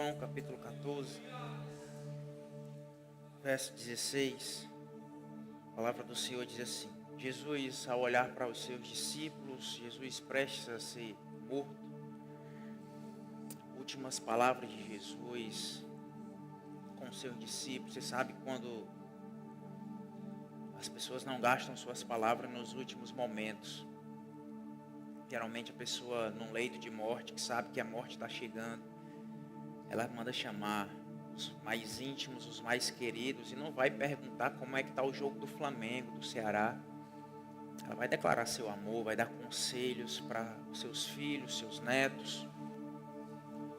João capítulo 14, verso 16, a palavra do Senhor diz assim: Jesus, ao olhar para os seus discípulos, Jesus prestes a ser morto, últimas palavras de Jesus com os seus discípulos. Você sabe quando as pessoas não gastam suas palavras nos últimos momentos. Geralmente a pessoa num leito de morte, que sabe que a morte está chegando, ela manda chamar os mais íntimos, os mais queridos, e não vai perguntar como é que está o jogo do Flamengo, do Ceará. Ela vai declarar seu amor, vai dar conselhos para os seus filhos, seus netos,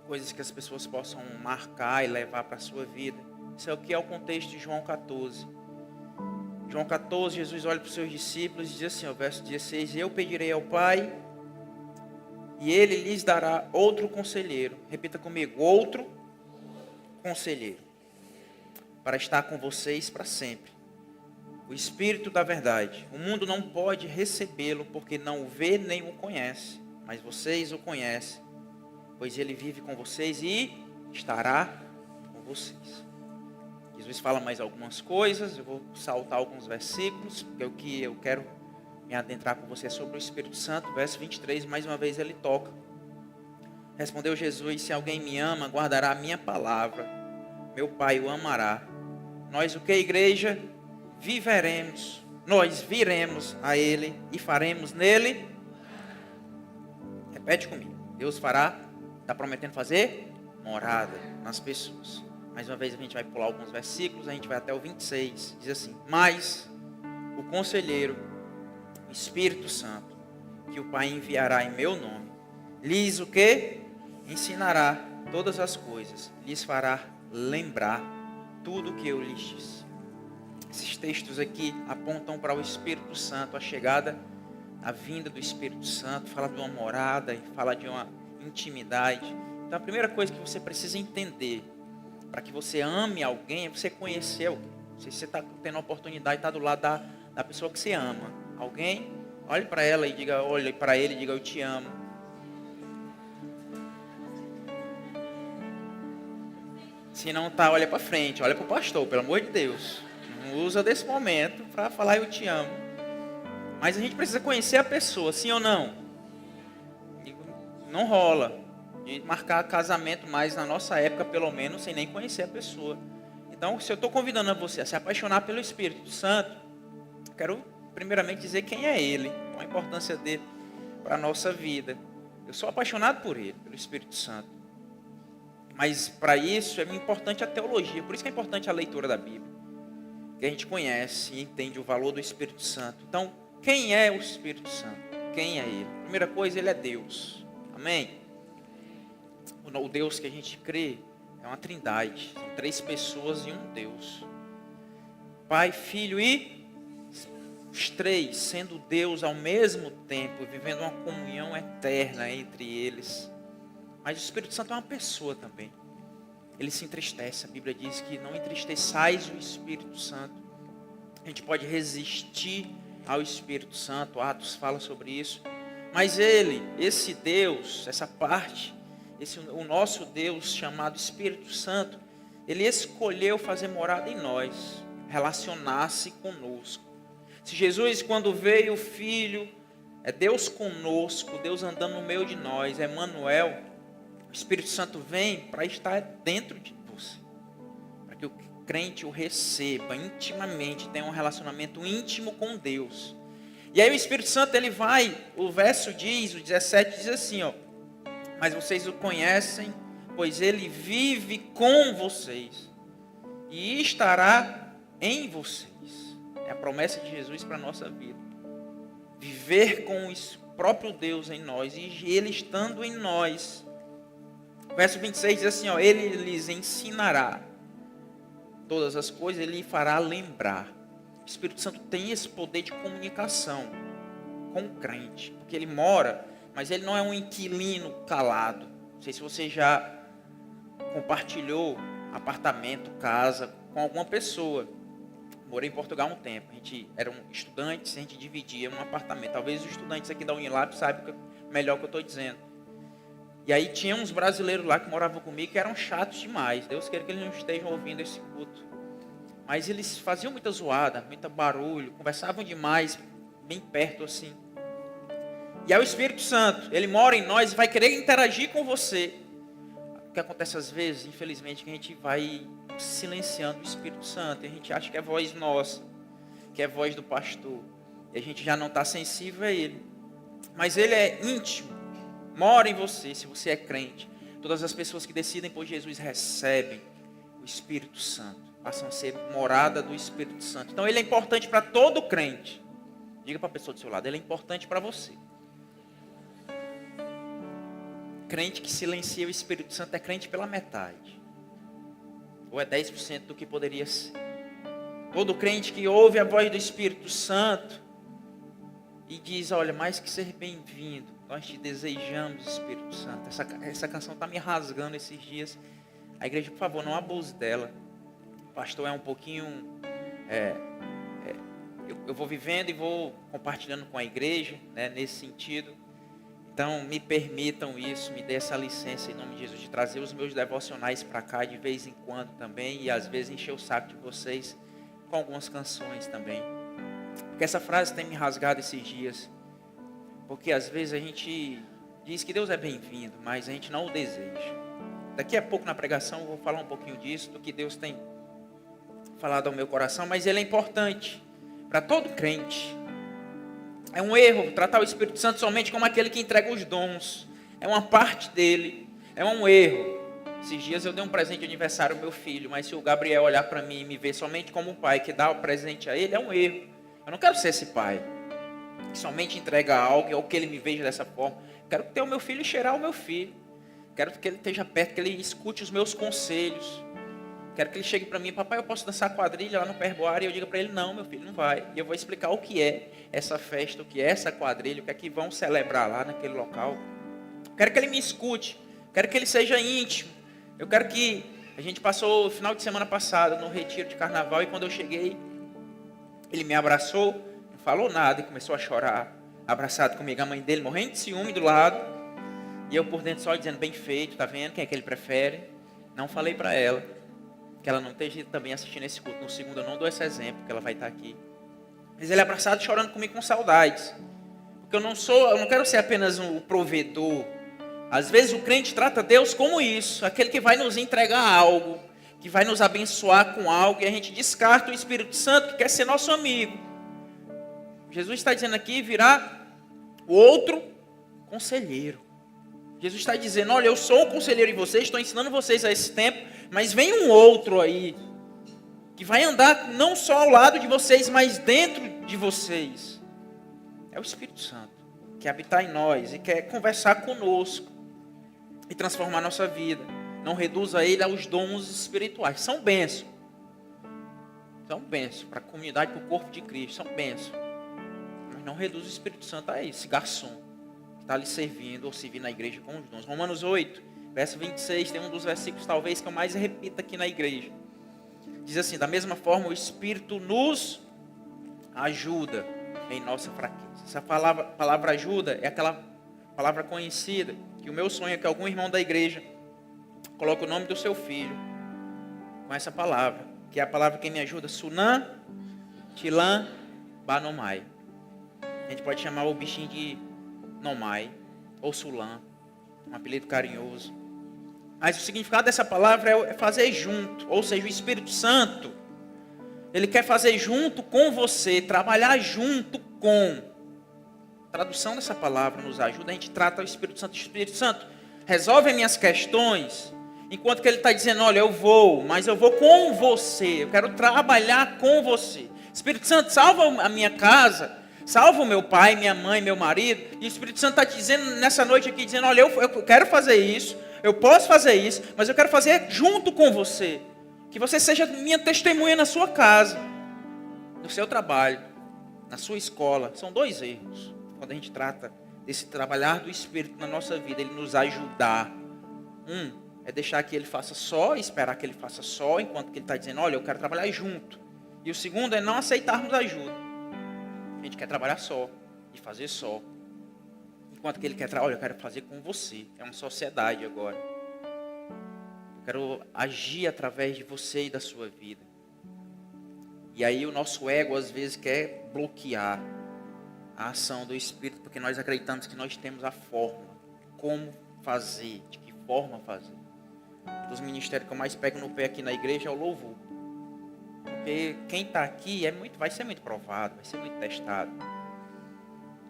coisas que as pessoas possam marcar e levar para a sua vida. Isso é o que é o contexto de João 14. João 14, Jesus olha para os seus discípulos e diz assim, ó, verso 16: Eu pedirei ao Pai, e Ele lhes dará outro conselheiro. Repita comigo: outro conselheiro, para estar com vocês para sempre. O Espírito da verdade. O mundo não pode recebê-lo, porque não o vê nem o conhece. Mas vocês o conhecem, pois Ele vive com vocês e estará com vocês. Jesus fala mais algumas coisas. Eu vou saltar alguns versículos, porque o que eu quero me adentrar com você sobre o Espírito Santo. Verso 23, mais uma vez ele toca. Respondeu Jesus: Se alguém me ama, guardará a minha palavra. Meu Pai o amará. Nós, o que, igreja? Viveremos. Nós viremos a Ele e faremos nele. Repete comigo. Deus fará, está prometendo fazer morada nas pessoas. Mais uma vez a gente vai pular alguns versículos, a gente vai até o 26. Diz assim: Mas o conselheiro, o Espírito Santo, que o Pai enviará em meu nome, lhes o que? Ensinará todas as coisas, lhes fará lembrar tudo o que eu lhes disse. Esses textos aqui apontam para o Espírito Santo, a chegada, a vinda do Espírito Santo, fala de uma morada, fala de uma intimidade. Então a primeira coisa que você precisa entender, para que você ame alguém, é você conhecer alguém. Se você está tendo a oportunidade de estar do lado da pessoa que você ama, alguém, olhe para ela e diga, olhe para ele e diga: eu te amo. Se não está, olha para frente, olha para o pastor, pelo amor de Deus. Não usa desse momento para falar eu te amo. Mas a gente precisa conhecer a pessoa, sim ou não? Não rola de marcar casamento mais na nossa época, pelo menos, sem nem conhecer a pessoa. Então, se eu estou convidando você a se apaixonar pelo Espírito Santo, quero primeiramente dizer quem é Ele, qual a importância dele para a nossa vida. Eu sou apaixonado por Ele, pelo Espírito Santo. Mas para isso é importante a teologia, por isso que é importante a leitura da Bíblia. Que a gente conhece e entende o valor do Espírito Santo. Então, quem é o Espírito Santo? Quem é Ele? Primeira coisa, Ele é Deus. Amém? O Deus que a gente crê é uma trindade. São 3 pessoas e um Deus. Pai, Filho e os 3 sendo Deus ao mesmo tempo, vivendo uma comunhão eterna entre eles. Mas o Espírito Santo é uma pessoa também. Ele se entristece. A Bíblia diz que não entristeçais o Espírito Santo. A gente pode resistir ao Espírito Santo. Atos fala sobre isso. Mas ele, esse Deus, essa parte, o nosso Deus chamado Espírito Santo, ele escolheu fazer morada em nós, relacionar-se conosco. Se Jesus, quando veio o Filho, é Deus conosco, Deus andando no meio de nós, Emmanuel, o Espírito Santo vem para estar dentro de você, para que o crente o receba intimamente, tenha um relacionamento íntimo com Deus. E aí o Espírito Santo, ele vai, o verso diz, o 17 diz assim, ó: Mas vocês o conhecem, pois ele vive com vocês e estará em vocês. É a promessa de Jesus para a nossa vida. Viver com o próprio Deus em nós e ele estando em nós. Verso 26 diz assim, ó: Ele lhes ensinará todas as coisas, ele fará lembrar. O Espírito Santo tem esse poder de comunicação com o crente, porque ele mora, mas ele não é um inquilino calado. Não sei se você já compartilhou apartamento, casa com alguma pessoa. Morei em Portugal há um tempo. A gente eram estudantes, a gente dividia um apartamento. Talvez os estudantes aqui da Unilab saibam melhor o que eu estou dizendo. E aí tinha uns brasileiros lá que moravam comigo que eram chatos demais. Deus queira que eles não estejam ouvindo esse culto. Mas eles faziam muita zoada, muito barulho, conversavam demais, bem perto assim. E aí o Espírito Santo, ele mora em nós e vai querer interagir com você. O que acontece às vezes, infelizmente, que a gente vai silenciando o Espírito Santo. E a gente acha que é voz nossa, que é voz do pastor. E a gente já não está sensível a ele. Mas ele é íntimo, mora em você, se você é crente. Todas as pessoas que decidem por Jesus recebem o Espírito Santo. Passam a ser morada do Espírito Santo. Então ele é importante para todo crente. Diga para a pessoa do seu lado, ele é importante para você. Crente que silencia o Espírito Santo é crente pela metade. Ou é 10% do que poderia ser. Todo crente que ouve a voz do Espírito Santo e diz, olha, mais que ser bem-vindo, nós te desejamos, Espírito Santo. Essa canção está me rasgando esses dias. A igreja, por favor, não abuse dela. O pastor é um pouquinho... eu vou vivendo e vou compartilhando com a igreja, né, nesse sentido. Então, me permitam isso, me dê essa licença em nome de Jesus, de trazer os meus devocionais para cá de vez em quando também, e às vezes encher o saco de vocês com algumas canções também. Porque essa frase tem me rasgado esses dias, porque às vezes a gente diz que Deus é bem-vindo, mas a gente não o deseja. Daqui a pouco na pregação eu vou falar um pouquinho disso, do que Deus tem falado ao meu coração, mas ele é importante para todo crente. É um erro tratar o Espírito Santo somente como aquele que entrega os dons. É uma parte dele. É um erro. Esses dias eu dei um presente de aniversário ao meu filho, mas se o Gabriel olhar para mim e me ver somente como um pai que dá o presente a ele, é um erro. Eu não quero ser esse pai que somente entrega algo ou que ele me veja dessa forma. Quero ter o meu filho e cheirar o meu filho. Quero que ele esteja perto, que ele escute os meus conselhos. Quero que ele chegue para mim, papai, eu posso dançar quadrilha lá no Perboário? E eu diga para ele, não, meu filho, não vai. E eu vou explicar o que é essa festa, o que é essa quadrilha, o que é que vão celebrar lá naquele local. Quero que ele me escute, quero que ele seja íntimo. Eu quero que... A gente passou o final de semana passado no retiro de carnaval e quando eu cheguei, ele me abraçou, não falou nada e começou a chorar, abraçado comigo, a mãe dele morrendo de ciúme do lado. E eu por dentro só dizendo, bem feito, tá vendo quem é que ele prefere? Não falei para ela. Que ela não esteja também assistindo esse culto. No segundo eu não dou esse exemplo, que ela vai estar aqui. Mas ele é abraçado chorando comigo com saudades. Porque eu não quero ser apenas um provedor. Às vezes o crente trata Deus como isso, aquele que vai nos entregar algo, que vai nos abençoar com algo, e a gente descarta o Espírito Santo, que quer ser nosso amigo. Jesus está dizendo aqui, virá o outro conselheiro. Jesus está dizendo, olha, eu sou um conselheiro de vocês, estou ensinando vocês a esse tempo, mas vem um outro aí, que vai andar não só ao lado de vocês, mas dentro de vocês. É o Espírito Santo, que habita em nós e quer conversar conosco e transformar nossa vida. Não reduza ele aos dons espirituais. São bênçãos. São bênçãos para a comunidade, para o corpo de Cristo. São bênçãos. Mas não reduza o Espírito Santo a esse garçom que está lhe servindo ou servindo na igreja com os dons. Romanos 8, verso 26, tem um dos versículos talvez que eu mais repito aqui na igreja. Diz assim, da mesma forma o Espírito nos ajuda em nossa fraqueza. Essa palavra ajuda é aquela palavra conhecida, que o meu sonho é que algum irmão da igreja coloque o nome do seu filho com essa palavra, que é a palavra que me ajuda, Sunam Tilam Banomai. A gente pode chamar o bichinho de Nomai ou Sulam, um apelido carinhoso. Mas o significado dessa palavra é fazer junto, ou seja, o Espírito Santo, ele quer fazer junto com você, trabalhar junto com. A tradução dessa palavra nos ajuda, a gente trata o Espírito Santo, resolve as minhas questões, enquanto que ele está dizendo, olha, eu vou, mas eu vou com você, eu quero trabalhar com você. Espírito Santo, salva a minha casa, salva o meu pai, minha mãe, meu marido, e o Espírito Santo está dizendo nessa noite aqui, dizendo, olha, eu quero fazer isso, eu posso fazer isso, mas eu quero fazer junto com você. Que você seja minha testemunha na sua casa, no seu trabalho, na sua escola. São dois erros. Quando a gente trata desse trabalhar do Espírito na nossa vida, ele nos ajudar. É deixar que ele faça só, esperar que ele faça só, enquanto que ele está dizendo, olha, eu quero trabalhar junto. E o segundo é não aceitarmos ajuda. A gente quer trabalhar só e fazer só. quanto que Ele quer olha, eu quero fazer com você. É uma sociedade agora. Eu quero agir através de você e da sua vida. E aí o nosso ego às vezes quer bloquear a ação do Espírito, porque nós acreditamos que nós temos a forma, como fazer, de que forma fazer. Um dos ministérios que eu mais pego no pé aqui na igreja é o louvor. Porque quem está aqui vai ser muito provado, vai ser muito testado.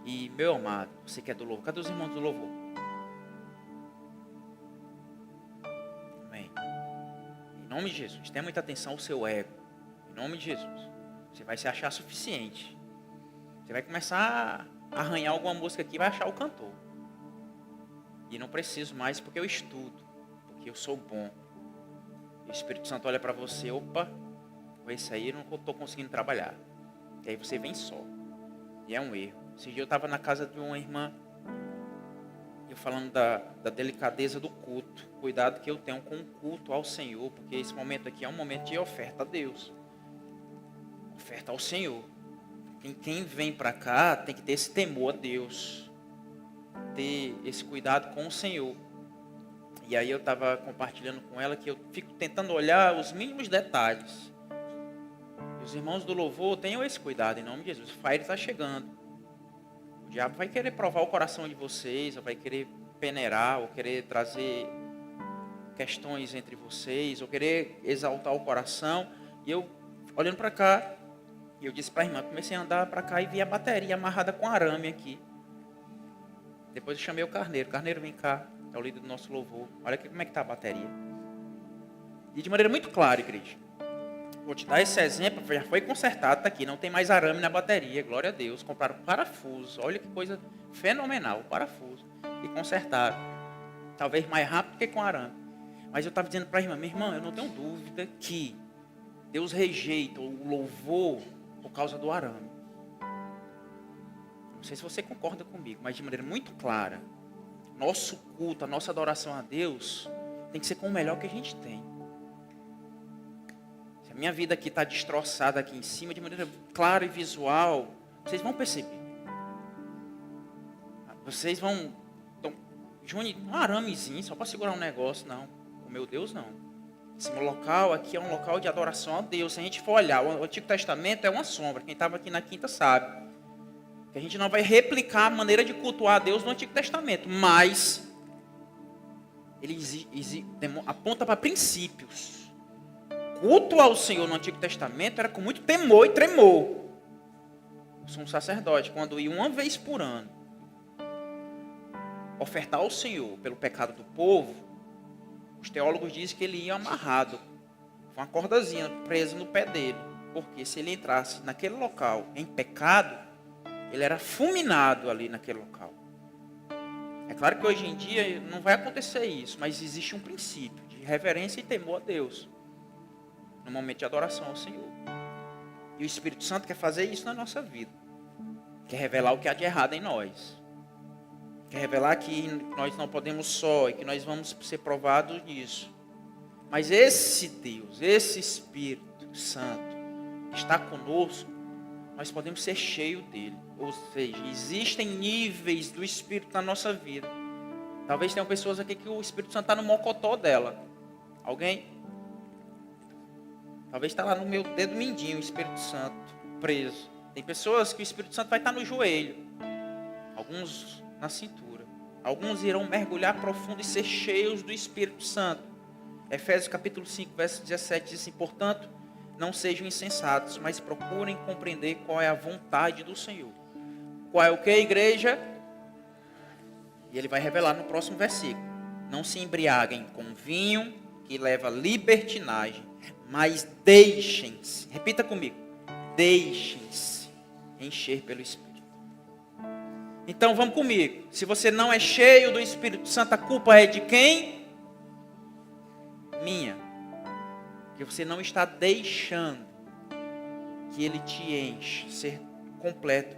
E, meu amado, você que é do louvor, cadê os irmãos do louvor? Amém. Em nome de Jesus, tenha muita atenção ao seu ego. Em nome de Jesus. Você vai se achar suficiente. Você vai começar a arranhar alguma música aqui e vai achar o cantor. E não preciso mais porque eu estudo. Porque eu sou bom. E o Espírito Santo olha para você, opa, com esse aí eu não estou conseguindo trabalhar. E aí você vem só. E é um erro. Esse dia eu estava na casa de uma irmã, eu falando da delicadeza do culto, cuidado que eu tenho com o culto ao Senhor, porque esse momento aqui é um momento de oferta a Deus, oferta ao Senhor. Quem vem para cá tem que ter esse temor a Deus, ter esse cuidado com o Senhor. E aí eu estava compartilhando com ela que eu fico tentando olhar os mínimos detalhes. E os irmãos do louvor tenham esse cuidado em nome de Jesus. O fire está chegando. O diabo vai querer provar o coração de vocês, ou vai querer peneirar, ou querer trazer questões entre vocês, ou querer exaltar o coração. E eu, olhando para cá, eu disse para a irmã, comecei a andar para cá e vi a bateria amarrada com arame aqui. Depois eu chamei o Carneiro. Carneiro, vem cá, é o líder do nosso louvor. Olha aqui como é que está a bateria. E de maneira muito clara, igreja. Vou te dar esse exemplo, já foi consertado, está aqui, não tem mais arame na bateria, glória a Deus. Compraram parafuso, olha que coisa fenomenal, parafuso. E consertaram. Talvez mais rápido que com arame. Mas eu estava dizendo para a irmã, minha irmã, eu não tenho dúvida que Deus rejeita o louvor por causa do arame. Não sei se você concorda comigo, mas de maneira muito clara, nosso culto, a nossa adoração a Deus tem que ser com o melhor que a gente tem. Minha vida aqui está destroçada aqui em cima, de maneira clara e visual. Vocês vão perceber. Vocês vão... Então, Júnior, um aramezinho, só para segurar um negócio, não. O meu Deus, não. Esse meu local aqui é um local de adoração a Deus. Se a gente for olhar, o Antigo Testamento é uma sombra. Quem estava aqui na quinta sabe. Que a gente não vai replicar a maneira de cultuar a Deus no Antigo Testamento. Mas, ele aponta para princípios. Culto ao Senhor no Antigo Testamento era com muito temor e tremor. O sumo sacerdote, quando ia uma vez por ano ofertar ao Senhor pelo pecado do povo, os teólogos dizem que ele ia amarrado, com uma cordazinha presa no pé dele, porque se ele entrasse naquele local em pecado, ele era fulminado ali naquele local. É claro que hoje em dia não vai acontecer isso, mas existe um princípio de reverência e temor a Deus no momento de adoração ao Senhor. E o Espírito Santo quer fazer isso na nossa vida. Quer revelar o que há de errado em nós. Quer revelar que nós não podemos só e que nós vamos ser provados nisso. Mas esse Deus, esse Espírito Santo que está conosco, nós podemos ser cheios dele. Ou seja, existem níveis do Espírito na nossa vida. Talvez tenham pessoas aqui que o Espírito Santo está no mocotó dela. Alguém? Talvez está lá no meu dedo mindinho o Espírito Santo preso. Tem pessoas que o Espírito Santo vai estar no joelho. Alguns na cintura. Alguns irão mergulhar profundo e ser cheios do Espírito Santo. Efésios capítulo 5, verso 17 diz assim, portanto, não sejam insensatos, mas procurem compreender qual é a vontade do Senhor. Qual é o que, igreja? E ele vai revelar no próximo versículo. Não se embriaguem com vinho que leva libertinagem, mas deixem-se, repita comigo, deixem-se encher pelo Espírito. Então vamos comigo, se você não é cheio do Espírito Santo, a culpa é de quem? Minha. Porque você não está deixando que Ele te enche, ser completo.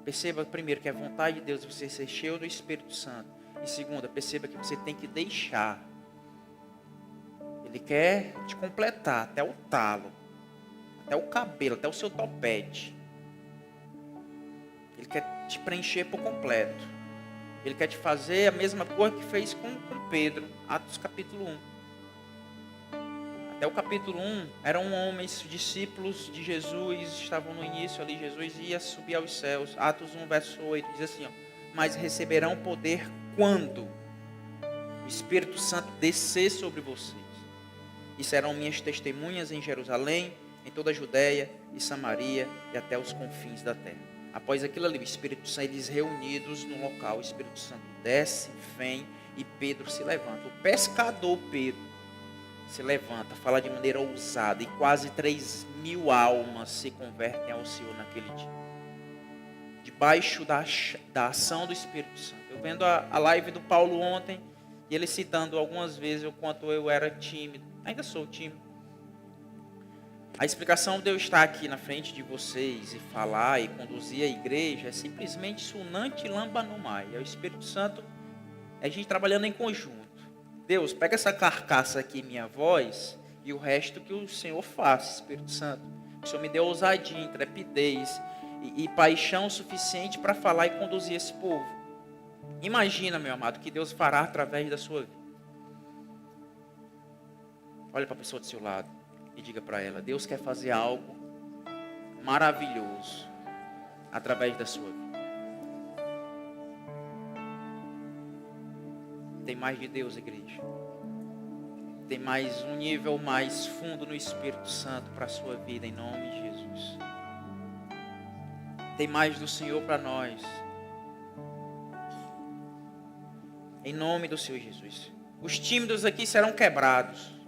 Perceba primeiro que a vontade de Deus é você ser cheio do Espírito Santo. E segunda, perceba que você tem que deixar. Ele quer te completar até o talo, até o cabelo, até o seu topete. Ele quer te preencher por completo. Ele quer te fazer a mesma coisa que fez com Pedro, Atos capítulo 1. Até o capítulo 1, eram homens, discípulos de Jesus, estavam no início ali, Jesus ia subir aos céus. Atos 1, verso 8, diz assim, ó, mas receberão poder quando o Espírito Santo descer sobre vocês. E serão minhas testemunhas em Jerusalém, em toda a Judéia e Samaria e até os confins da terra. Após aquilo ali, o Espírito Santo, eles reunidos no local, o Espírito Santo desce, vem e Pedro se levanta. O pescador Pedro se levanta, fala de maneira ousada e quase 3.000 almas se convertem ao Senhor naquele dia. Debaixo da ação do Espírito Santo. Eu vendo a live do Paulo ontem e ele citando algumas vezes o quanto eu era tímido. Ainda sou tímido. A explicação de eu estar aqui na frente de vocês e falar e conduzir a igreja é simplesmente sunante lamba no mai. É o Espírito Santo, é a gente trabalhando em conjunto. Deus, pega essa carcaça aqui, minha voz, e o resto que o Senhor faça, Espírito Santo. O Senhor me deu ousadia, intrepidez e paixão suficiente para falar e conduzir esse povo. Imagina, meu amado, que Deus fará através da sua vida. Olha para a pessoa do seu lado e diga para ela, Deus quer fazer algo maravilhoso através da sua vida. Tem mais de Deus, igreja. Tem mais um nível mais fundo no Espírito Santo para a sua vida, em nome de Jesus. Tem mais do Senhor para nós. Em nome do Senhor Jesus. Os tímidos aqui serão quebrados.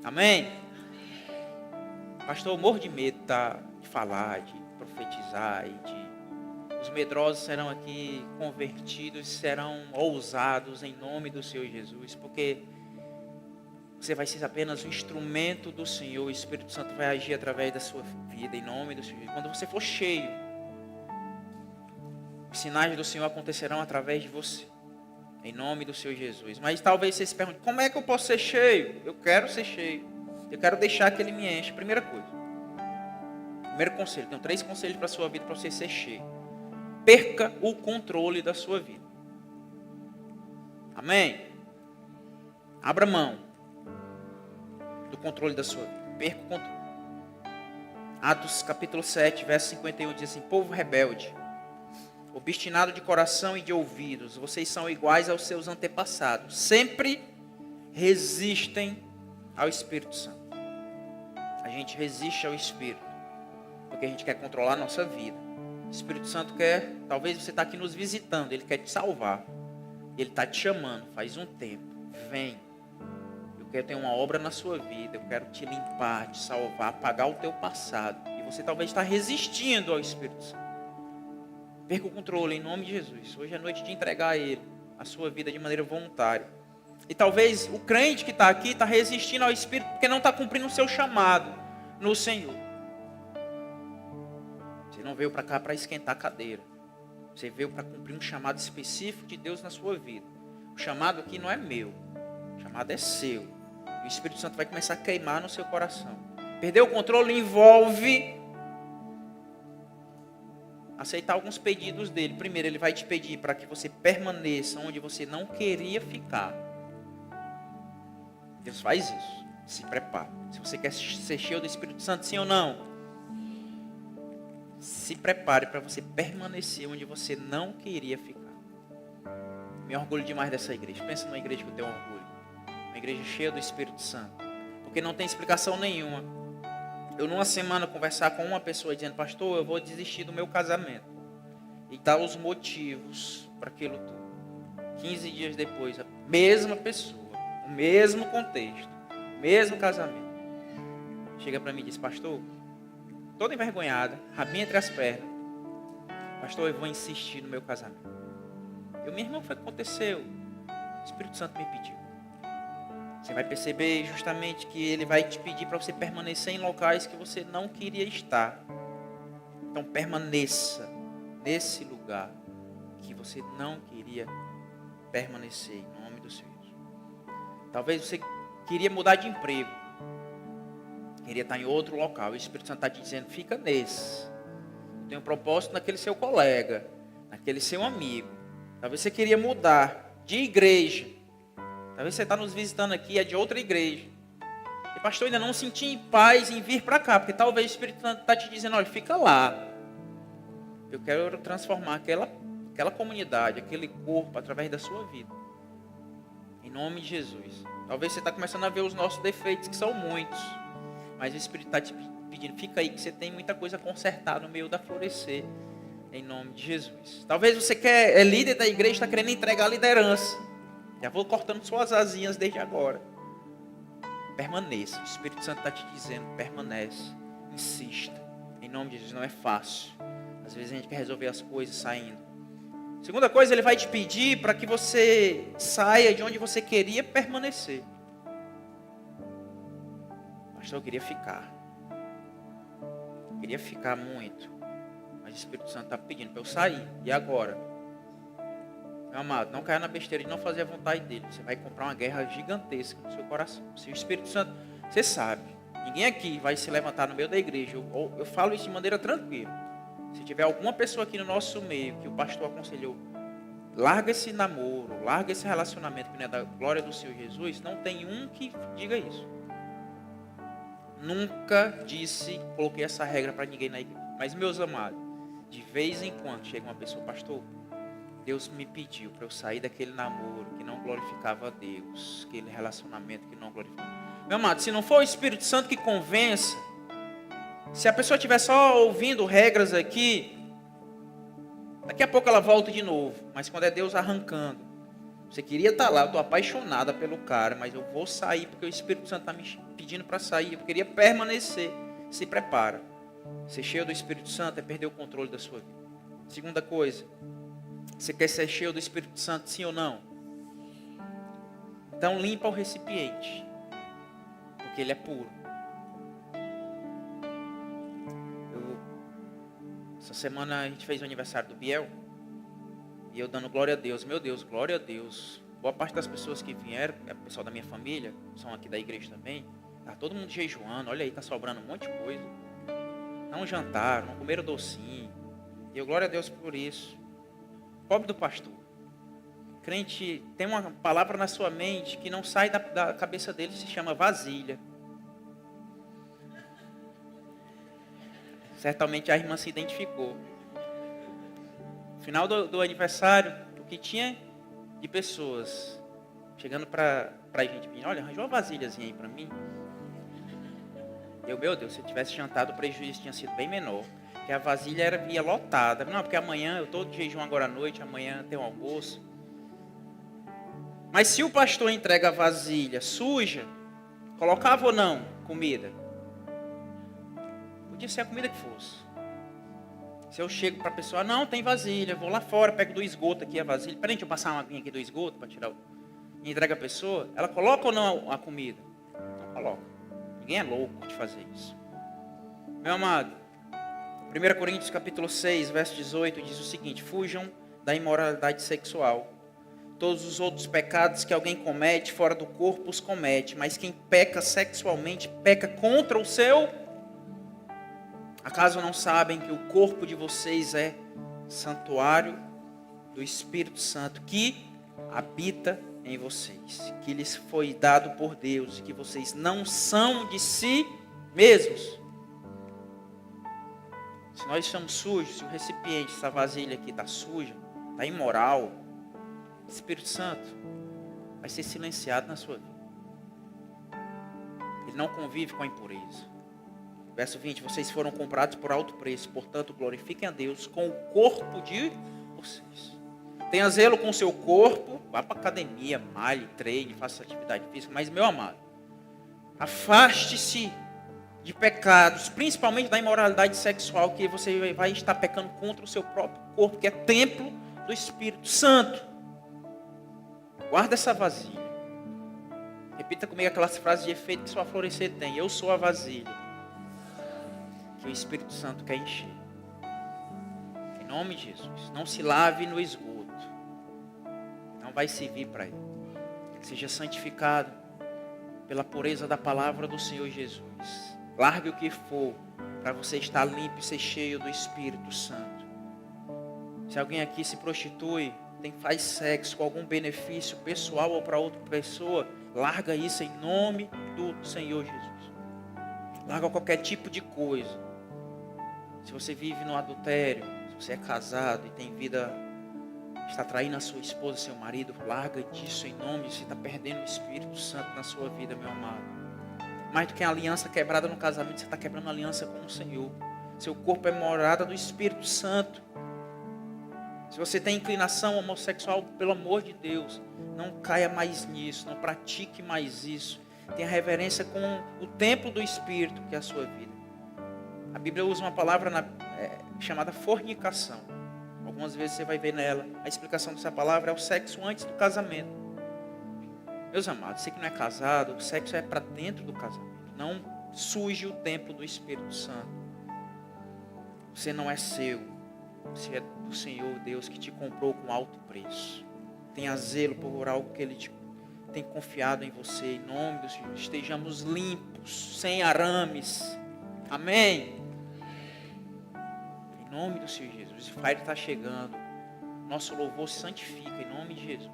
Amém? Pastor, eu morro de medo de falar, de profetizar e de... Os medrosos serão aqui convertidos, serão ousados em nome do Senhor Jesus, porque você vai ser apenas um instrumento do Senhor, o Espírito Santo vai agir através da sua vida, em nome do Senhor Jesus. Quando você for cheio, os sinais do Senhor acontecerão através de você, em nome do Senhor Jesus. Mas talvez você se pergunte, como é que eu posso ser cheio? Eu quero ser cheio, eu quero deixar que Ele me enche. Primeira coisa, primeiro conselho, tenho 3 conselhos para a sua vida, para você ser cheio. Perca o controle da sua vida. Amém? Abra mão do controle da sua vida. Perca o controle. Atos capítulo 7, verso 51 diz assim, povo rebelde, obstinado de coração e de ouvidos, vocês são iguais aos seus antepassados. Sempre resistem ao Espírito Santo. A gente resiste ao Espírito, porque a gente quer controlar a nossa vida. O Espírito Santo quer, talvez você está aqui nos visitando, Ele quer te salvar. Ele está te chamando, faz um tempo. Vem. Eu quero ter uma obra na sua vida, eu quero te limpar, te salvar, apagar o teu passado. E você talvez está resistindo ao Espírito Santo. Perca o controle em nome de Jesus. Hoje é noite de entregar a Ele a sua vida de maneira voluntária. E talvez o crente que está aqui está resistindo ao Espírito porque não está cumprindo o seu chamado no Senhor. Você não veio para cá para esquentar a cadeira. Você veio para cumprir um chamado específico de Deus na sua vida. O chamado aqui não é meu. O chamado é seu. E o Espírito Santo vai começar a queimar no seu coração. Perder o controle envolve aceitar alguns pedidos dele. Primeiro, ele vai te pedir para que você permaneça onde você não queria ficar. Deus faz isso. Se prepare. Se você quer ser cheio do Espírito Santo, sim ou não? Se prepare para você permanecer onde você não queria ficar. Me orgulho demais dessa igreja. Pensa numa igreja que eu tenho orgulho. Uma igreja cheia do Espírito Santo. Porque não tem explicação nenhuma. Eu numa semana conversar com uma pessoa dizendo, pastor, eu vou desistir do meu casamento. E dar os motivos para aquilo tudo. 15 dias depois, a mesma pessoa, o mesmo contexto, o mesmo casamento. Chega para mim e diz, pastor, toda envergonhada, rabinho entre as pernas. Pastor, eu vou insistir no meu casamento. Minha irmã, foi o que aconteceu? O Espírito Santo me pediu. Você vai perceber justamente que Ele vai te pedir para você permanecer em locais que você não queria estar. Então permaneça nesse lugar que você não queria permanecer, em nome do Senhor. Talvez você queria mudar de emprego. Queria estar em outro local. O Espírito Santo está te dizendo, fica nesse. Tem um propósito naquele seu colega, naquele seu amigo. Talvez você queria mudar de igreja. Talvez você está nos visitando aqui, é de outra igreja. E pastor, ainda não senti em paz em vir para cá, porque talvez o Espírito Santo está te dizendo, olha, fica lá. Eu quero transformar aquela comunidade, aquele corpo, através da sua vida. Em nome de Jesus. Talvez você está começando a ver os nossos defeitos, que são muitos. Mas o Espírito está te pedindo, fica aí, que você tem muita coisa a consertar no meio da florescer. Em nome de Jesus. Talvez você é líder da igreja, está querendo entregar a liderança. Já vou cortando suas asinhas desde agora. Permaneça. O Espírito Santo está te dizendo, permanece. Insista. Em nome de Jesus, não é fácil. Às vezes a gente quer resolver as coisas saindo. Segunda coisa, ele vai te pedir para que você saia de onde você queria permanecer. Pastor, eu queria ficar. Eu queria ficar muito. Mas o Espírito Santo está pedindo para eu sair. E agora? Meu amado, não caia na besteira de não fazer a vontade dele. Você vai comprar uma guerra gigantesca no seu coração. Se o Espírito Santo, você sabe, ninguém aqui vai se levantar no meio da igreja. Eu falo isso de maneira tranquila. Se tiver alguma pessoa aqui no nosso meio que o pastor aconselhou, larga esse namoro, larga esse relacionamento que não é da glória do Senhor Jesus, não tem um que diga isso. Nunca disse, coloquei essa regra para ninguém na igreja. Mas, meus amados, de vez em quando chega uma pessoa, pastor, Deus me pediu para eu sair daquele namoro que não glorificava a Deus, aquele relacionamento que não glorificava. Meu amado, se não for o Espírito Santo que convença, se a pessoa estiver só ouvindo regras aqui, daqui a pouco ela volta de novo. Mas quando é Deus arrancando, você queria estar lá, eu estou apaixonada pelo cara, mas eu vou sair porque o Espírito Santo está me pedindo para sair, eu queria permanecer. Se prepara. Ser cheio do Espírito Santo é perder o controle da sua vida. Segunda coisa, você quer ser cheio do Espírito Santo, sim ou não? Então limpa o recipiente, porque ele é puro. Essa semana a gente fez o aniversário do Biel, e eu dando glória a Deus. Meu Deus, glória a Deus. Boa parte das pessoas que vieram, é o pessoal da minha família, são aqui da igreja também, tá todo mundo jejuando, olha aí, tá sobrando um monte de coisa. Não jantaram, não comeram docinho. E eu, glória a Deus por isso. Pobre do pastor. Crente tem uma palavra na sua mente que não sai da cabeça dele, se chama vasilha. Certamente a irmã se identificou. No final do aniversário, o que tinha de pessoas chegando para a gente, olha, arranjou uma vasilhazinha aí para mim. Eu, meu Deus, se eu tivesse jantado, o prejuízo tinha sido bem menor. Porque a vasilha via lotada. Não, porque amanhã, eu estou de jejum agora à noite, amanhã tem um almoço. Mas se o pastor entrega a vasilha suja, colocava ou não comida? Podia ser a comida que fosse. Se eu chego para a pessoa, não, tem vasilha, vou lá fora, pego do esgoto aqui a vasilha. Peraí, deixa eu passar uma aguinha aqui do esgoto para tirar e entrega a pessoa. Ela coloca ou não a comida? Não coloca. Ninguém é louco de fazer isso. Meu amado, 1 Coríntios capítulo 6, verso 18, diz o seguinte: fujam da imoralidade sexual. Todos os outros pecados que alguém comete fora do corpo os comete, mas quem peca sexualmente peca contra o seu. Acaso não sabem que o corpo de vocês é santuário do Espírito Santo que habita em vocês, que lhes foi dado por Deus, e que vocês não são de si mesmos? Se nós estamos sujos, se o recipiente, essa vasilha aqui está suja, está imoral, o Espírito Santo vai ser silenciado na sua vida. Ele não convive com a impureza. Verso 20, vocês foram comprados por alto preço, portanto glorifiquem a Deus com o corpo de vocês. Tenha zelo com o seu corpo, vá para a academia, malhe, treine, faça atividade física, mas meu amado, afaste-se de pecados, principalmente da imoralidade sexual, que você vai estar pecando contra o seu próprio corpo, que é templo do Espírito Santo. Guarda essa vasilha. Repita comigo aquelas frases de efeito que sua florescer tem: eu sou a vasilha que o Espírito Santo quer encher. Em nome de Jesus. Não se lave no esgoto. Não vai servir para ele. Seja santificado pela pureza da palavra do Senhor Jesus. Largue o que for para você estar limpo e ser cheio do Espírito Santo. Se alguém aqui se prostitui, faz sexo com algum benefício pessoal ou para outra pessoa, larga isso em nome do Senhor Jesus. Larga qualquer tipo de coisa. Se você vive no adultério, se você é casado e tem vida, está traindo a sua esposa, seu marido, larga disso em nome, você está perdendo o Espírito Santo na sua vida, meu amado. Mais do que a aliança quebrada no casamento, você está quebrando a aliança com o Senhor. Seu corpo é morada do Espírito Santo. Se você tem inclinação homossexual, pelo amor de Deus, não caia mais nisso, não pratique mais isso. Tenha reverência com o templo do Espírito, que é a sua vida. A Bíblia usa uma palavra chamada fornicação. Algumas vezes você vai ver nela. A explicação dessa palavra é o sexo antes do casamento. Meus amados, você que não é casado, o sexo é para dentro do casamento. Não suje o templo do Espírito Santo. Você não é seu. Você é do Senhor Deus que te comprou com alto preço. Tenha zelo por algo que Ele tem confiado em você. Em nome do Senhor. Estejamos limpos, sem arames. Amém? Em nome do Senhor Jesus. O Fire está chegando. Nosso louvor se santifica em nome de Jesus.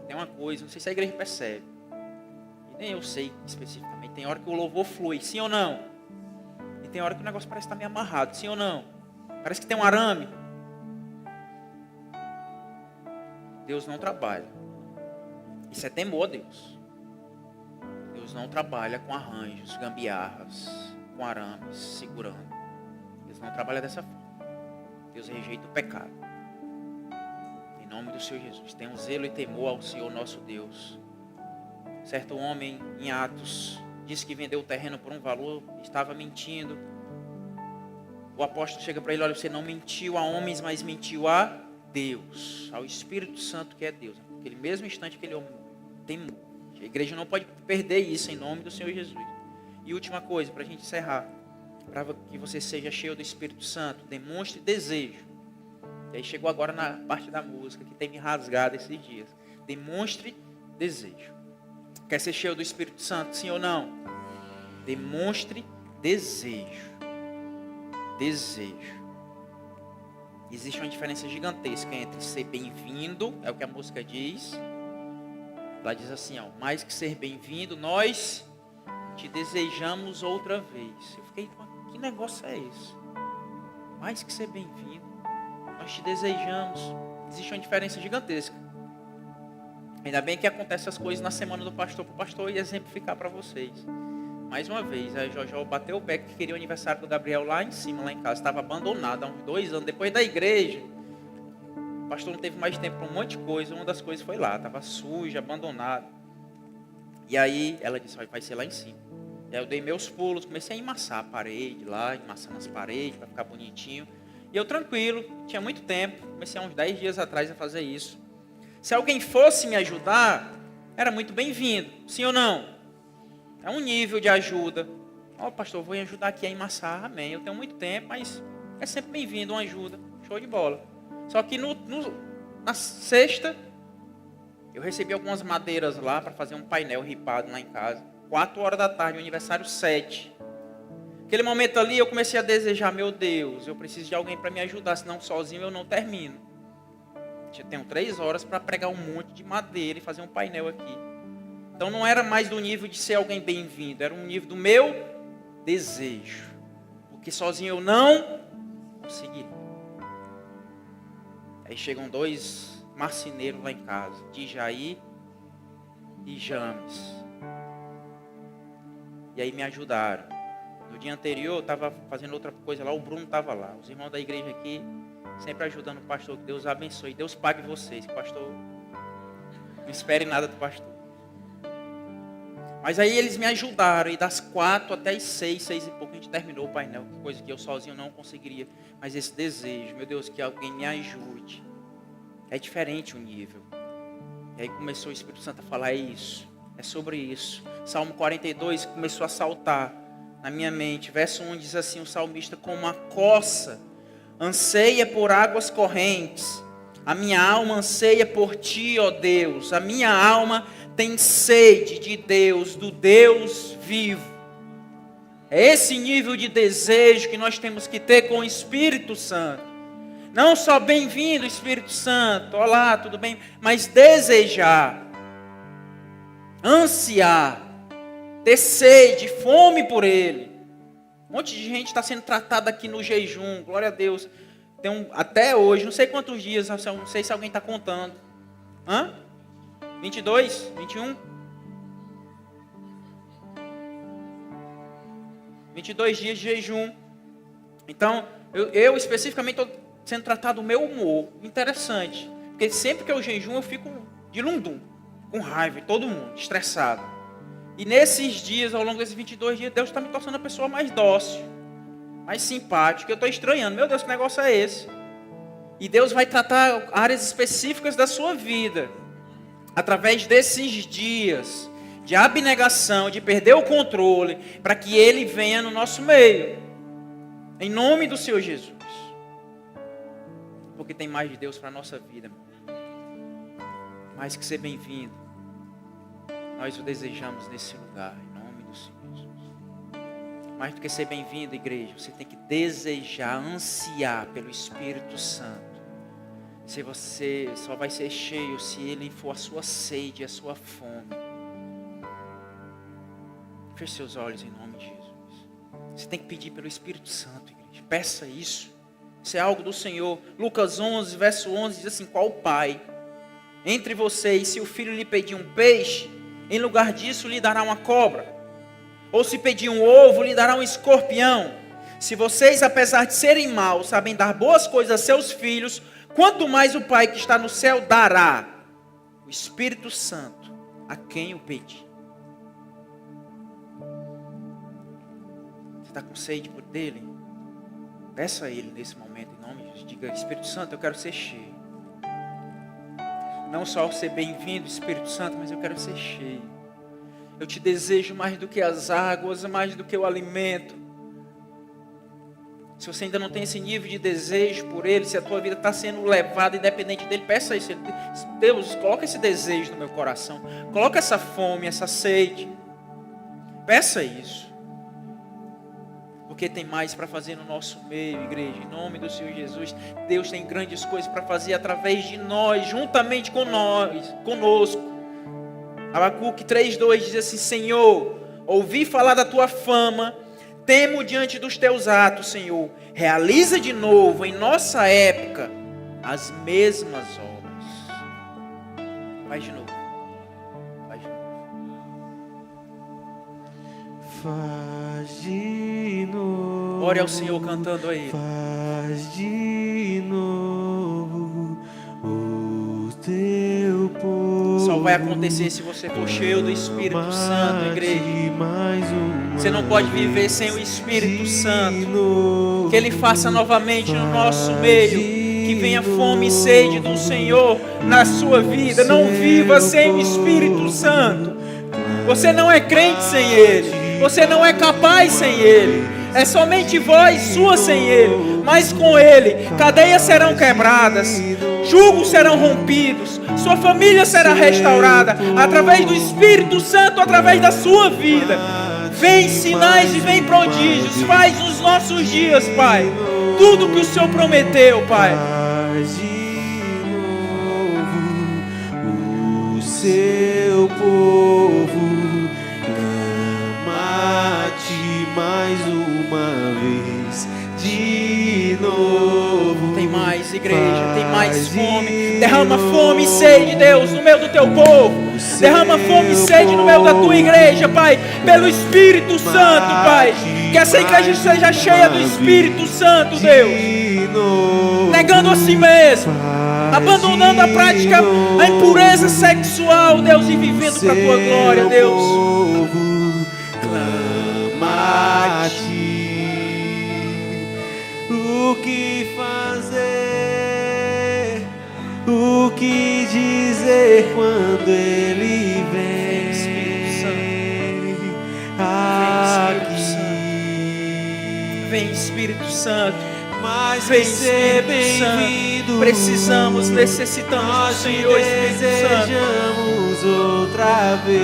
Tem uma coisa, não sei se a igreja percebe. E nem eu sei especificamente. Tem hora que o louvor flui, sim ou não? E tem hora que o negócio parece estar meio amarrado, sim ou não? Parece que tem um arame. Deus não trabalha. Isso é temor a Deus. Deus não trabalha com arranjos, gambiarras, com arames, segurando. Deus não trabalha dessa forma. Deus rejeita o pecado. Em nome do Senhor Jesus. Tenha um zelo e temor ao Senhor nosso Deus. Certo homem em Atos disse que vendeu o terreno por um valor, estava mentindo. O apóstolo chega para ele, olha, você não mentiu a homens, mas mentiu a Deus, ao Espírito Santo que é Deus. Naquele mesmo instante que ele temou. A igreja não pode perder isso em nome do Senhor Jesus. E última coisa, para a gente encerrar, para que você seja cheio do Espírito Santo, demonstre desejo. E aí chegou agora na parte da música que tem me rasgado esses dias. Demonstre desejo. Quer ser cheio do Espírito Santo, sim ou não? Demonstre desejo. Desejo. Existe uma diferença gigantesca entre ser bem-vindo, é o que a música diz. Ela diz assim, ó, mais que ser bem-vindo, nós te desejamos outra vez. Eu fiquei, que negócio é esse? Mais que ser bem-vindo, nós te desejamos. Existe uma diferença gigantesca. Ainda bem que acontecem as coisas na semana do pastor, para o pastor exemplificar para vocês. Mais uma vez, a Jojo bateu o pé que queria o aniversário do Gabriel lá em cima, lá em casa. Estava abandonado há uns 2 anos, depois da igreja. O pastor não teve mais tempo para um monte de coisa. Uma das coisas foi lá, estava suja, abandonado. E aí ela disse, vai ser lá em cima. E aí eu dei meus pulos, comecei a emassar a parede lá, emassando as paredes para ficar bonitinho. E eu tranquilo, tinha muito tempo, comecei há uns 10 dias atrás a fazer isso. Se alguém fosse me ajudar, era muito bem-vindo, sim ou não? É um nível de ajuda. Ó, pastor, vou ajudar aqui a emassar. Amém. Eu tenho muito tempo, mas é sempre bem-vindo uma ajuda. Show de bola. Só que na sexta, eu recebi algumas madeiras lá para fazer um painel ripado lá em casa. 4 horas da tarde, o aniversário 7. Aquele momento ali eu comecei a desejar, meu Deus, eu preciso de alguém para me ajudar, senão sozinho eu não termino. Eu tenho 3 horas para pregar um monte de madeira e fazer um painel aqui. Então não era mais do nível de ser alguém bem-vindo, era um nível do meu desejo. Porque sozinho eu não conseguiria. Aí chegam 2 marceneiros lá em casa, de Jair e James. E aí me ajudaram. No dia anterior eu estava fazendo outra coisa lá, o Bruno estava lá. Os irmãos da igreja aqui, sempre ajudando o pastor, que Deus abençoe. Deus pague vocês, pastor. Não espere nada do pastor. Mas aí eles me ajudaram, e das 4 até as 6 e pouco, a gente terminou o painel, coisa que eu sozinho não conseguiria. Mas esse desejo, meu Deus, que alguém me ajude. É diferente o nível. E aí começou o Espírito Santo a falar, é isso, é sobre isso. Salmo 42 começou a saltar na minha mente. Verso 1 diz assim, o salmista, como a coça anseia por águas correntes, a minha alma anseia por ti, ó Deus. A minha alma tem sede de Deus, do Deus vivo. É esse nível de desejo que nós temos que ter com o Espírito Santo. Não só bem-vindo, Espírito Santo, olá, tudo bem? Mas desejar, ansiar, ter sede, fome por Ele. Um monte de gente está sendo tratada aqui no jejum, glória a Deus. Até hoje, não sei quantos dias, não sei se alguém está contando. 22? 21? 22 dias de jejum. Então, eu especificamente estou sendo tratado do meu humor. Interessante. Porque sempre que eu jejum, eu fico de lundum, com raiva, todo mundo, estressado. E nesses dias, ao longo desses 22 dias, Deus está me tornando a pessoa mais dócil, mais simpática. Eu estou estranhando. Meu Deus, que negócio é esse? E Deus vai tratar áreas específicas da sua vida, através desses dias de abnegação, de perder o controle, para que Ele venha no nosso meio. Em nome do Senhor Jesus. Porque tem mais de Deus para a nossa vida. Mais que ser bem-vindo. Nós o desejamos nesse lugar, em nome do Senhor Jesus. Mais do que ser bem-vindo, igreja, você tem que desejar, ansiar pelo Espírito Santo. Se você só vai ser cheio se Ele for a sua sede, a sua fome. Feche seus olhos em nome de Jesus. Você tem que pedir pelo Espírito Santo, igreja. Peça isso. Isso é algo do Senhor. Lucas 11, verso 11 diz assim: qual pai entre vocês, se o filho lhe pedir um peixe, em lugar disso lhe dará uma cobra? Ou se pedir um ovo, lhe dará um escorpião? Se vocês, apesar de serem maus, sabem dar boas coisas a seus filhos, quanto mais o Pai que está no céu dará o Espírito Santo a quem o pedir. Você está com sede por dele? Peça a Ele nesse momento, em nome de Jesus. Diga: Espírito Santo, eu quero ser cheio. Não só ser bem-vindo, Espírito Santo, mas eu quero ser cheio. Eu te desejo mais do que as águas, mais do que o alimento. Se você ainda não tem esse nível de desejo por Ele, se a tua vida está sendo levada independente dEle, peça isso. Deus, coloca esse desejo no meu coração. Coloca essa fome, essa sede. Peça isso. Porque tem mais para fazer no nosso meio, igreja. Em nome do Senhor Jesus. Deus tem grandes coisas para fazer através de nós, juntamente com nós, conosco. Abacuque 3:2 diz assim: Senhor, ouvi falar da tua fama, temo diante dos teus atos, Senhor. Realiza de novo em nossa época as mesmas obras. Faz de novo. Faz de novo. Faz de novo. Ore ao Senhor cantando aí. Faz de novo o teu povo. Só vai acontecer se você for cheio do Espírito Santo, igreja. Você não pode viver sem o Espírito Santo. Que Ele faça novamente no nosso meio. Que venha fome e sede do Senhor na sua vida. Não viva sem o Espírito Santo. Você não é crente sem Ele. Você não é capaz sem Ele. É somente voz sua sem Ele. Mas com Ele, cadeias serão quebradas, julgos serão rompidos, sua família será restaurada, através do Espírito Santo, através da sua vida. Vem sinais e vem prodígios. Faz nos nossos dias, Pai, tudo que o Senhor prometeu, Pai. Faz de novo o seu povo. Mais uma vez, de novo. Tem mais, igreja, tem mais fome. Derrama fome e sede, Deus, no meio do teu povo. Derrama fome e sede no meio da tua igreja, Pai, pelo Espírito Santo, Pai. Que essa igreja seja cheia do Espírito Santo, Deus. Negando a si mesmo, abandonando a prática, a impureza sexual, Deus, e vivendo para a tua glória, Deus. A ti, o que fazer, o que dizer quando Ele vem, Vem Espírito Santo, mas vem ser Espírito Santo. bem-vindo. Precisamos, necessitamos Nós do Senhor, Espírito Santo. desejamos outra vez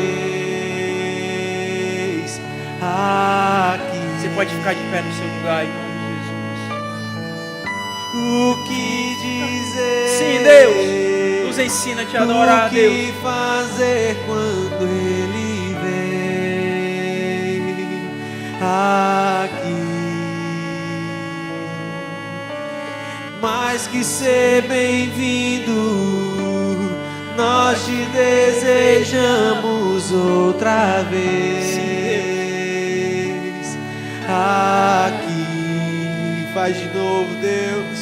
aqui. Você pode ficar de pé no seu lugar em nome de Jesus. o que dizer. Sim, Deus, nos ensina a te adorar, o Deus. que fazer quando Ele vem aqui. Mais que ser bem-vindo, nós te desejamos outra vez aqui. Faz de novo, Deus.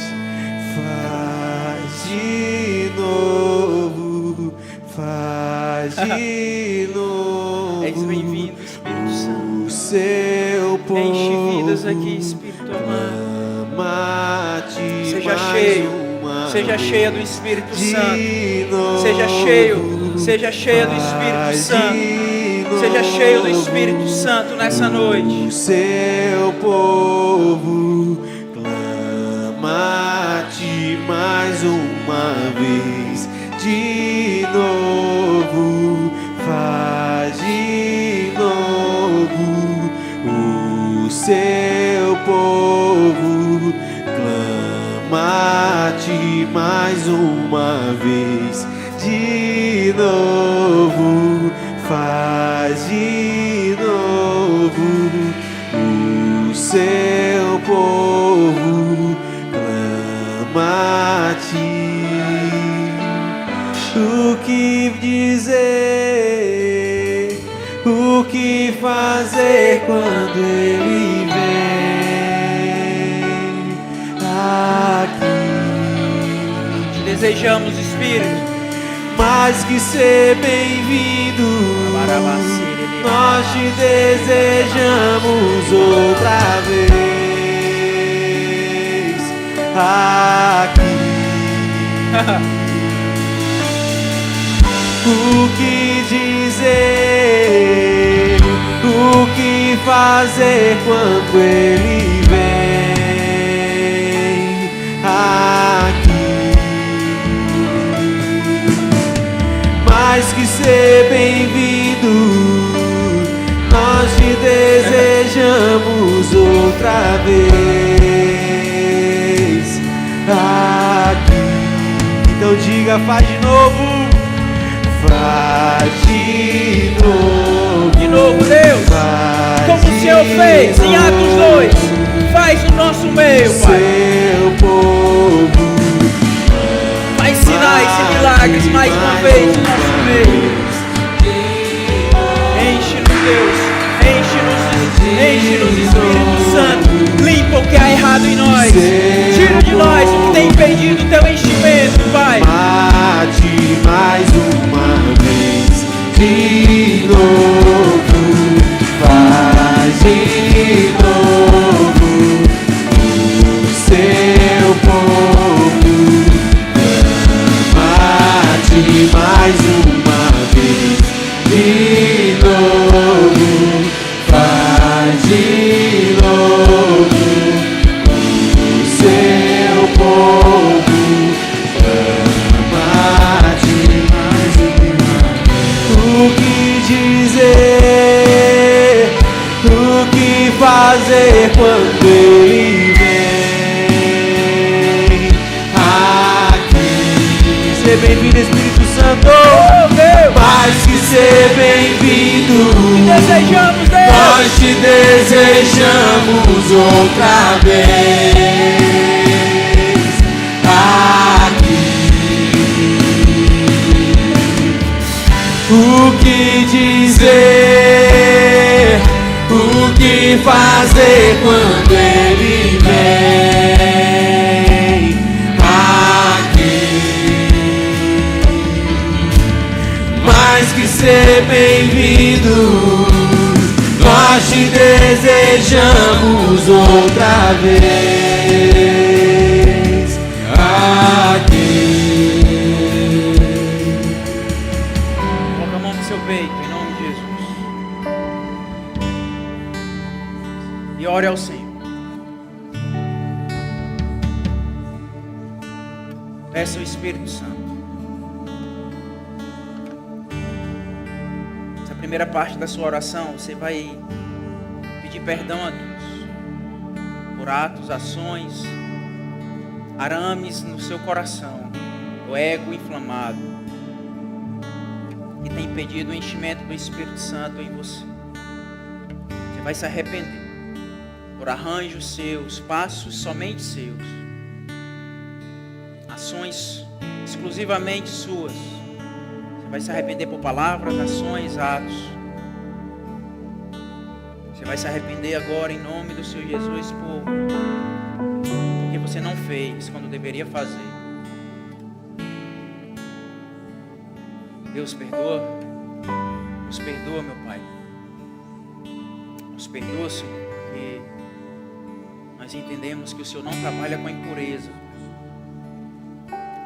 Faz de novo. Faz de novo. És bem-vindo, Espírito Santo. O seu povo Enche vidas aqui, Espírito amado. clama-te. Seja mais cheio, uma seja vez. cheia do Espírito Santo. De novo. Seja cheio, seja cheia do Espírito Faz Santo. de Seja cheio do novo. Espírito Santo nessa O noite. seu povo clama-te mais uma vez. De novo, faz de novo. O seu povo clama-te mais uma vez. De novo, faz de novo. O seu povo clama-te. O que dizer, o que fazer quando Ele vem aqui. Te desejamos, Espírito. Mais que ser bem-vindo, nós te desejamos outra vez aqui. O que dizer, o que fazer quando Ele vem aqui. Mais que ser bem-vindo, nós te desejamos outra vez aqui. Então diga, faz de novo. Faz de novo. De novo, Deus. Faz Como o Senhor fez em Atos 2. Faz no nosso meio, Pai. Seu povo. Faz sinais e milagres mais uma vez no nosso meio. Enche-nos, Deus. Enche-nos, Espírito Santo. Limpa o que há errado em nós. Tira de nós o que tem impedido o teu enchimento, Pai. Mate mais uma vez. De novo. Faz de novo. O seu povo. Mate mais uma vez. De novo. Faz de novo. O seu povo. Mate mais uma vez. O que dizer? O que fazer quando Ele vem aqui? Ser bem-vindo, Espírito Santo. Mais que ser bem-vindo, Desejamos, Deus. nós te desejamos outra vez aqui. O que dizer, o que fazer quando Ele vem aqui. Mais que ser bem-vindo, nós te desejamos outra vez aqui. Coloca a mão no seu peito, em nome de Jesus. E ore ao Senhor. Peça o Espírito Santo. Essa primeira parte da sua oração, você vai pedir perdão a Deus por atos, ações, arames no seu coração, o ego inflamado, que tem impedido o enchimento do Espírito Santo em você. Você vai se arrepender por arranjos seus, passos somente seus, ações exclusivamente suas. Você vai se arrepender por palavras, ações, atos. Você vai se arrepender agora em nome do Senhor Jesus porque você não fez quando deveria fazer. Deus perdoa, nos perdoa, meu Pai. Nos perdoa, Senhor, porque nós entendemos que o Senhor não trabalha com a impureza.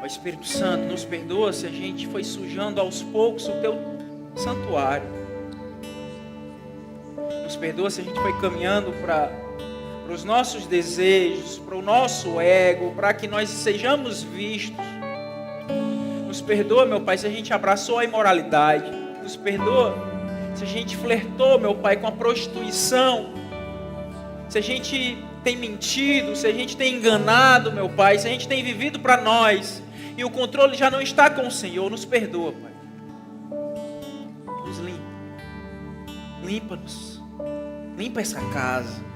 Ó Espírito Santo, nos perdoa se a gente foi sujando aos poucos o Teu santuário. Nos perdoa se a gente foi caminhando para os nossos desejos, para o nosso ego, para que nós sejamos vistos. Nos perdoa, meu Pai, se a gente abraçou a imoralidade. Nos perdoa se a gente flertou, meu Pai, com a prostituição. Se a gente tem mentido, se a gente tem enganado, meu Pai, se a gente tem vivido para nós e o controle já não está com o Senhor. Nos perdoa, Pai. Nos limpa. Limpa-nos. Limpa essa casa.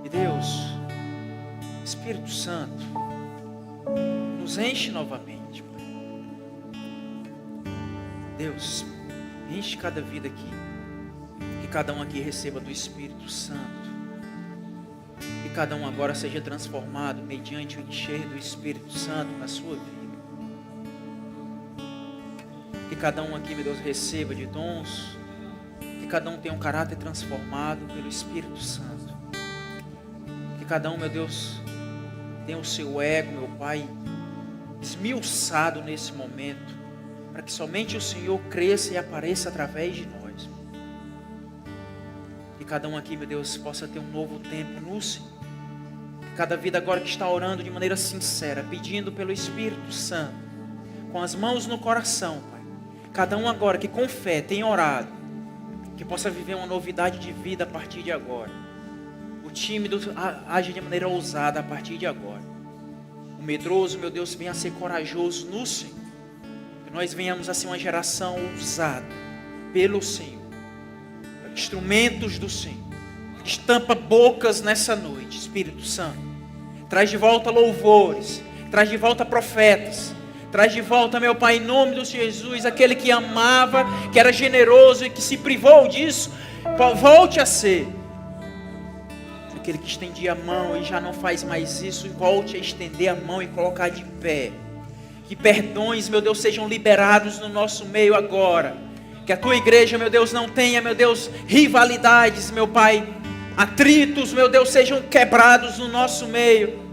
E Deus, Espírito Santo, nos enche novamente, Pai. Deus, enche cada vida aqui. Que cada um aqui receba do Espírito Santo. Que cada um agora seja transformado mediante o encher do Espírito Santo na sua vida. Que cada um aqui, meu Deus, receba de dons. Que cada um tenha um caráter transformado pelo Espírito Santo. Que cada um, meu Deus, tenha o seu ego, meu Pai, esmiuçado nesse momento, para que somente o Senhor cresça e apareça através de nós. Que cada um aqui, meu Deus, possa ter um novo tempo no Senhor. Que cada vida agora que está orando de maneira sincera, pedindo pelo Espírito Santo, com as mãos no coração, Pai. Cada um agora que com fé tem orado, que possa viver uma novidade de vida a partir de agora. O tímido age de maneira ousada a partir de agora. O medroso, meu Deus, venha a ser corajoso no Senhor. Que nós venhamos a ser uma geração ousada pelo Senhor. Instrumentos do Senhor. Estampa bocas nessa noite, Espírito Santo. Traz de volta louvores. Traz de volta profetas. Traz de volta, meu Pai, em nome do Senhor Jesus, aquele que amava, que era generoso e que se privou disso. Volte a ser aquele que estendia a mão e já não faz mais isso. E volte a estender a mão e colocar de pé. Que perdões, meu Deus, sejam liberados no nosso meio agora. Que a tua igreja, meu Deus, não tenha, meu Deus, rivalidades, meu Pai. Atritos, meu Deus, sejam quebrados no nosso meio.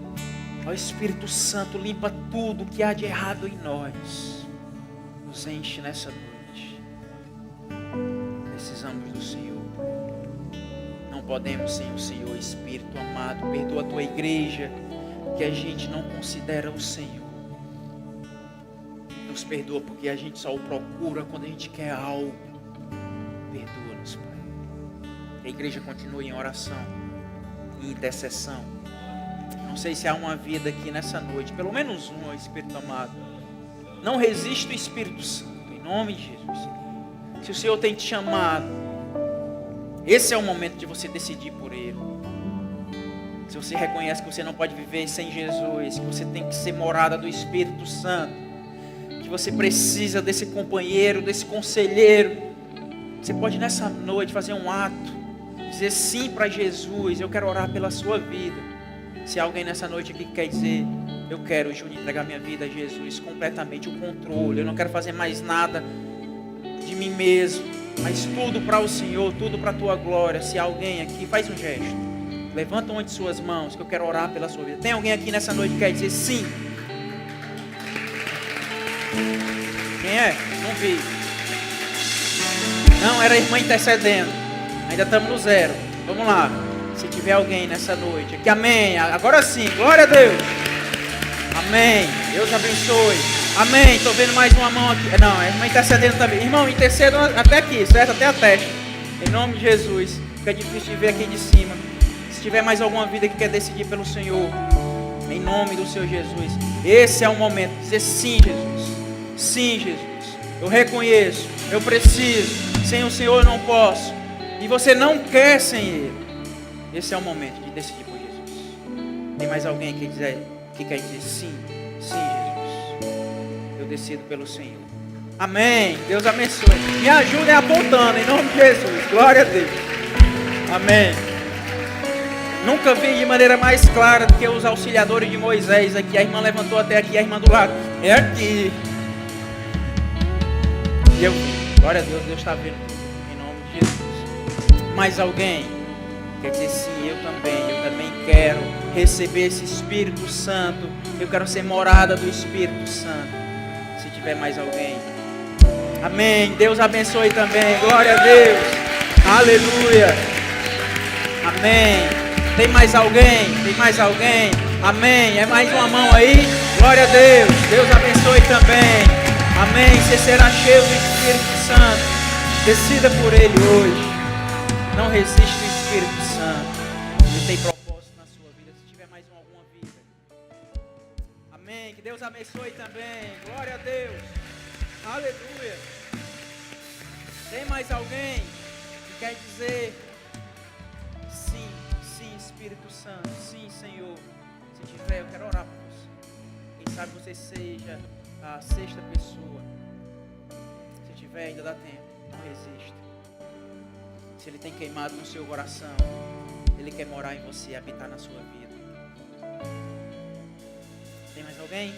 Ó Espírito Santo, limpa tudo que há de errado em nós. Nos enche nessa noite. Precisamos do Senhor. Não podemos sem o Senhor, Espírito amado. Perdoa a tua igreja, que a gente não considera o Senhor. Nos perdoa porque a gente só o procura quando a gente quer algo. Perdoa-nos, Pai. Que a igreja continue em oração, em intercessão. Não sei se há uma vida aqui nessa noite, pelo menos uma, Espírito amado. Não resista o Espírito Santo, em nome de Jesus. Se o Senhor tem te chamado, esse é o momento de você decidir por Ele. Se você reconhece que você não pode viver sem Jesus, que você tem que ser morada do Espírito Santo, que você precisa desse companheiro, desse conselheiro, você pode nessa noite fazer um ato, dizer sim para Jesus. Eu quero orar pela sua vida. Se há alguém nessa noite aqui que quer dizer, eu quero, Júnior, entregar minha vida a Jesus completamente, o controle, eu não quero fazer mais nada de mim mesmo, mas tudo para o Senhor, tudo para a tua glória. Se há alguém aqui, faz um gesto, levanta uma de suas mãos, que eu quero orar pela sua vida. Tem alguém aqui nessa noite que quer dizer sim? Quem é? Não vi. Não, era a irmã intercedendo. Ainda estamos no zero. Vamos lá. Se tiver alguém nessa noite aqui, amém. Agora sim, glória a Deus. Amém. Deus abençoe. Amém. Estou vendo mais uma mão aqui. Não, a irmã intercedendo também. Irmão, intercedam até aqui, certo? Até a testa. Em nome de Jesus. Fica difícil de ver aqui de cima. Se tiver mais alguma vida que quer decidir pelo Senhor, em nome do Senhor Jesus, esse é o momento de dizer sim, Jesus. Sim, Jesus. Eu reconheço, eu preciso. Sem o Senhor eu não posso. E você não quer sem Ele. Esse é o momento de decidir por Jesus. Tem mais alguém que quer dizer sim, sim, Jesus. Eu decido pelo Senhor. Amém. Deus abençoe. Me ajudem apontando em nome de Jesus. Glória a Deus. Amém. Nunca vi de maneira mais clara do que os auxiliadores de Moisés aqui. A irmã levantou até aqui, a irmã do lado. É aqui. E eu vi. Glória a Deus, Deus está vendo. Em nome de Jesus. Mais alguém? Quer dizer sim, eu também quero receber esse Espírito Santo. Eu quero ser morada do Espírito Santo. Se tiver mais alguém. Amém. Deus abençoe também. Glória a Deus. Aleluia. Amém. Tem mais alguém? Tem mais alguém? Amém. É mais uma mão aí? Glória a Deus. Deus abençoe também. Amém. Você será cheio do Espírito Santo. Decida por Ele hoje. Não resiste do Espírito Santo. Ele tem propósito na sua vida. Se tiver mais alguma vida. Amém. Que Deus abençoe também. Glória a Deus. Aleluia. Tem mais alguém que quer dizer sim, sim, Espírito Santo, sim, Senhor. Se tiver, eu quero orar por você. Quem sabe você seja a sexta pessoa. Se tiver, ainda dá tempo. Não resista. Se Ele tem queimado no seu coração, Ele quer morar em você, habitar na sua vida. Tem mais alguém?